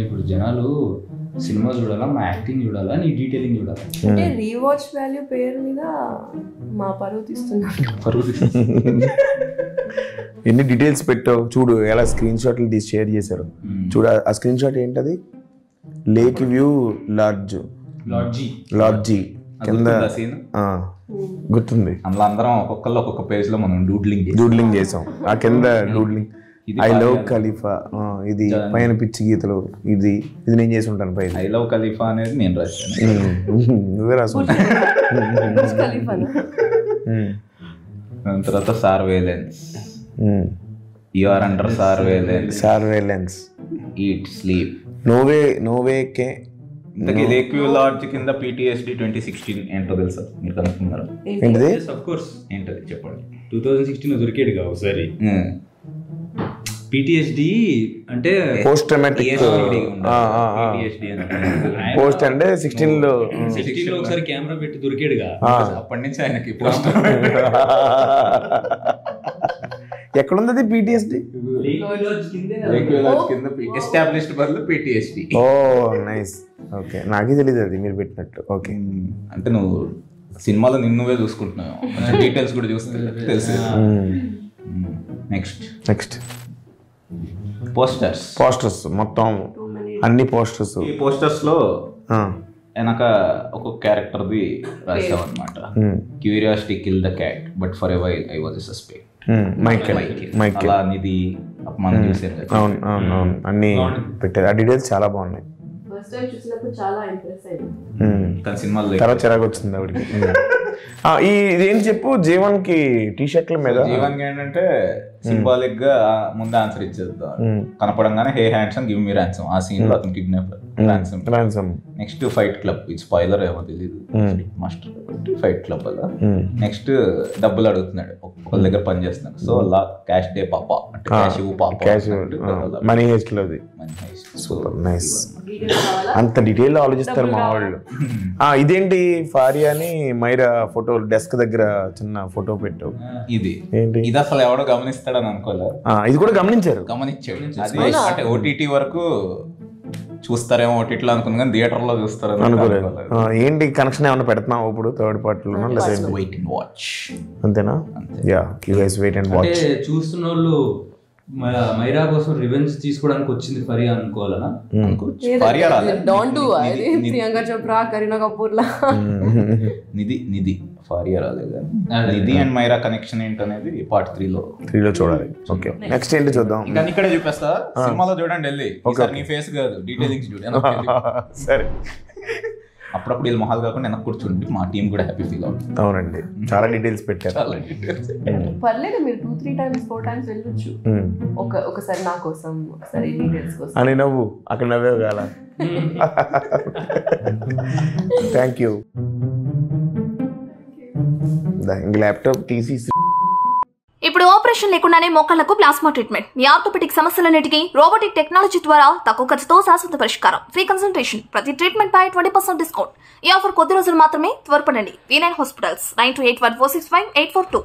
ఇప్పుడు జనాలు సినిమా చూడాలా, మా యాక్టింగ్ చూడాలా, నీ డీటెయిలింగ్ చూడాలా? అంటే రీవాచ్ వాల్యూ పేరు మీద మా పరువు తీస్తున్నారు. ఎన్ని డీటెయిల్స్ పెట్టావు చూడు, ఎలా స్క్రీన్ షాట్లు తీసి షేర్ చేశారు చూడు. ఆ స్క్రీన్ షాట్ ఏంటది? లేక్ వ్యూ లాడ్జీ కింద గుర్తుంది. అందులో అందరం ఒక్కొక్కళ్ళు ఒక్కొక్క పేజ్ లో మనం డూడ్లింగ్ చేసాం. ఆ కింద డూడ్లింగ్ ఐ లవ్ ఖలీఫా, ఇది పైన పిచ్చి గీతలు, ఇది నేను చేసి ఉంటాను పైన. ఐ లవ్ ఖలీఫా అనేది నేను రాశాను, నువ్వే రాసు. తర్వాత surveillance, you are under surveillance, eat sleep, నోవే కే. లేక్ వ్యూ లాడ్జ్ కింద PTSD 2016 ఏంటో తెలుసా మీరు కనుక్కున్నారు? ఏంటిది? ఆఫ్ కోర్స్ ఏంటది చెప్పండి. 2016 దొరికాడు కదా ఒకసారి. PTSD అంటే పోస్ట్ ట్రామాటిక్ పోస్ట్ అంటే 16 లో ఒకసారి కెమెరా పెట్టి దొరికాడుగా, అప్పటి నుంచి ఆయనకి పోస్ట్. ఎక్కడుంది PTSD? ఎస్టాబ్లిష్డ్ బదులు PTSD. ఓ నైస్, ఓకే. నాకే తెలియదు అది మీరు పెట్టినట్టు. ఓకే, అంటే నువ్వు సినిమాలో నిన్నువే చూసుకుంటున్నావు, డీటెయిల్స్ కూడా చూస్తే తెలుసు. నెక్స్ట్ పోస్టర్స్ మొత్తం అన్ని పోస్టర్స్. ఈ పోస్టర్స్ లో వెనక ఒక్కొక్క క్యారెక్టర్ది రాసాం అనమాట. Curiosity kill the cat but for a while I was a suspect. Michael అలా నిధి మనం చూసారు కదా. అవును అన్ని పెట్టారు. ఆ డీటెయిల్స్ చాలా బాగున్నాయి. తర్వాత చిరాకు వచ్చింది ఆవిడకి. ఇదేంటి చెప్పు, జీవన్ కి టీ-షర్ట్ల మీద. జీవన్ కి ఏంటంటే సింబాలిక్ గా ముందు ఆన్సర్ ఇచ్చేద్దాం, కనపడంగానే hey handsome give me ransom. ఆ సీన్ లో అతను kidnapper ransom. Next fight club, ఇది స్పాయిలర్ ఏమో తెలియదు, మాస్టర్ ఫైట్ క్లబ్ అలా. నెక్స్ట్ డబ్బులు అడుగుతున్నాడు, ఒకళ్ళ దగ్గర పని చేస్తున్నాడు. సో అలా క్యాష్ డే పాపా అంటే క్యాష్ మనీ హెస్ట్ లోది. Super nice. అంత డీటెయిల్ ఆలోచిస్తారు మా వాళ్ళు. ఇదేంటి ఫారియా అని మైరా ఫోటో డెస్క్ దగ్గర చిన్న ఫోటో పెట్టావు. ఇది అసలు ఎవడో గమనిస్తాడని అనుకోలేదు. ఇది కూడా గమనించాడు. అది అంటే OTT వరకు చూస్తారేమో OTT లో అనుకున్నా, కానీ థియేటర్ లో చూస్తారు అనుకోలేదు. ఏంటి కనెక్షన్ ఏమైనా పెడుతున్నావు ఇప్పుడు థర్డ్ పార్టీలో? వెయిట్ అండ్ వాచ్ అంతేనా? Yeah, you guys wait and watch. చూస్తున్న వాళ్ళు మైరా కోసం రివెంజ్ తీసుకోవడానికి వచ్చింది ఫరియా అనుకోవాలనా? ప్రియాంక చోప్రా, కరీనా కపూర్ లా. నిధి ఫారియా రాలేదు. నిధి అండ్ మైరా కనెక్షన్ ఏంటనేది పార్ట్ 3 లో చూడాలి. ఓకే, నెక్స్ట్ ఏంటి చూద్దాం. ఇంకా ఇక్కడే చూపిస్తా, సినిమాలో చూడండి వెళ్ళి. నీ ఫేస్ కాదు, డీటెయిలింగ్స్ చూడండి. సరే, అప్పుడప్పుడు వీళ్ళు మొహాలు కాకుండా వెనక్కి కూర్చుండి మా టీం కూడా హ్యాపీ ఫీల్ అవుతుంది. అవునండి, చాలా డీటెయిల్స్ పెట్టారు. పర్లేదు, మీరు 2-3 times 4 times వెళ్ళొచ్చు. ఒకసారి నా కోసం, ఒకసారి డీటెయిల్స్ కోసం అని. నవ్వు అక్కడ నవ్వే కాల. Thank you. ఇంక ల్యాప్టాప్ తీసి. ఇప్పుడు ఆపరేషన్ లేకుండానే మోకాళ్లకు ప్లాస్మా ట్రీట్మెంట్. మీ ఆర్థోపెటిక్ సమస్యలన్నిటికీ రోబోటిక్ టెక్నాలజీ ద్వారా తక్కువ ఖర్చుతో శాశ్వత పరిష్కారం. ఫ్రీ కన్సల్టేషన్, ప్రతి ట్రీట్మెంట్ పై 20% డిస్కౌంట్. ఈ ఆఫర్ కొద్ది రోజులు మాత్రమే. త్వరపడండి. V9 hospitals 9281465842.